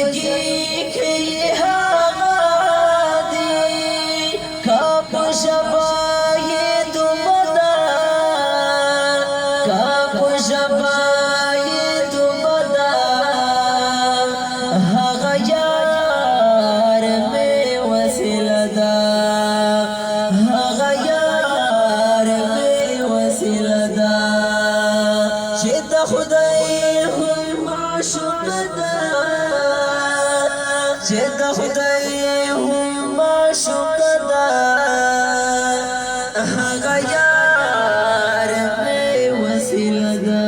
زړګي کې هغه دی کا په ژبه یې دومره کا په ژبه یې دومره هغه یار مې وسیله ده هغه یار مې وسیله ده چې د خدای هم معشوق ده چې د خدای هم معشوق ده هغه یار مې وسیله ده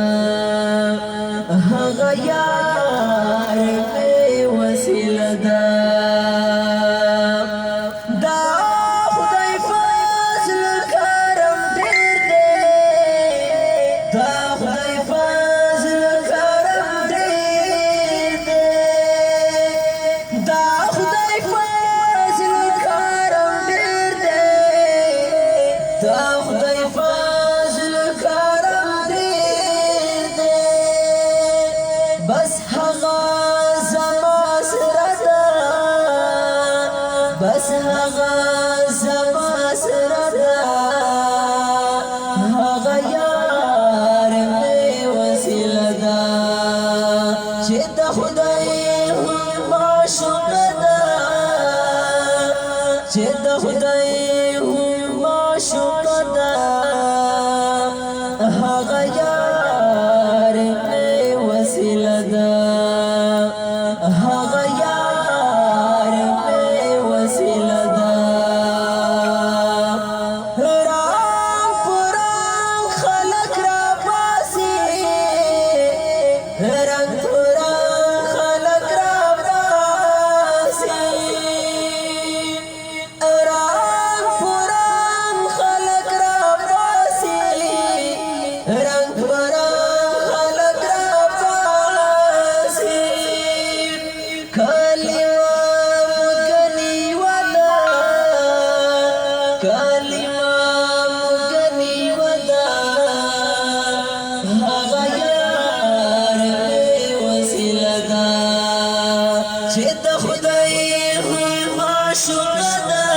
هغه یار مې وسیله ده دا خدای فضل کرم ډېر دی دا خدای فضل کرم ډېر دی دا خدای فضل کرم ډېر دی دا خدای فضل کرم ډېر دی بس هغه زما سره ده بس هغه زما سره ده هغه یار مې وسیله ده چې د خدای هم معشوق ده چې د خدای هم معشوق ده هغه یار مې وسیله ده هغه یار مې وسیله ده رنګ پرنګ خلک راپاسي رنګ پرنګ خلک راپاسي رنګ پرنګ خلک راپاسي رنګ پرنګ خلک راپاسي کلمه مګنی ودا کلمه مګنی ودا هغه یار مې وسیله ده چې د خدای هم معشوق ده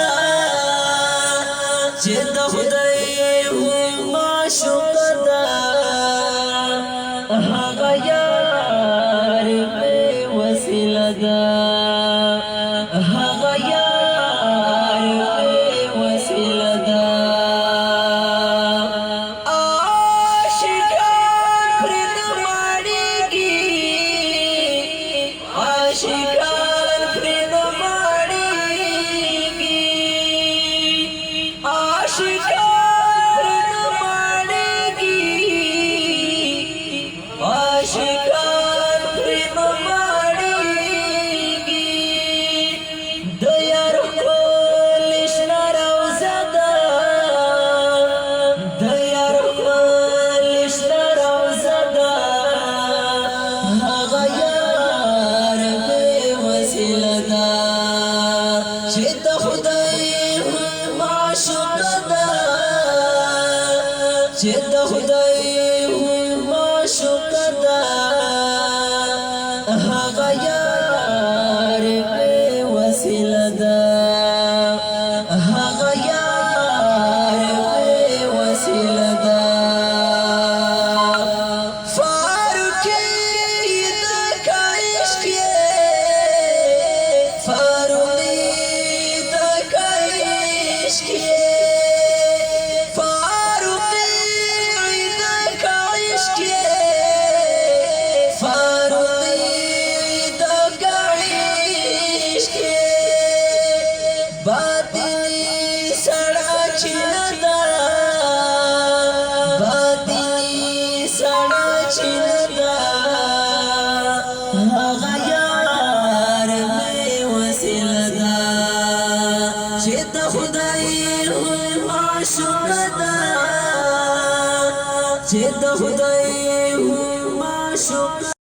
چې د خدای هم معشوق ده هغه یار مې وسیله ده هغه یار مې وسیله ده عاشقان پرې نه مړېږي عاشقان پرې نه مړېږي عاشقان پرې نه مړېږي عاشقان پرې نه مړېږي د یار ښکلې شنه روضه ده د یار ښکلې شنه روضه ده هغه یار مې وسیله ده چې د خدای هم معشوق ده چې د خدای هم معشوق ده هغه یار مې وسیله ده هغه یار مې وسیله ده فاروقي د عشق فاروقي د عشق فاروقي د عشق فاروقي د عشق باطني سړه چینه ده باطني سړه چینه ده هغه یار مې وسیله ده چې د خدای هم معشوق ده چې د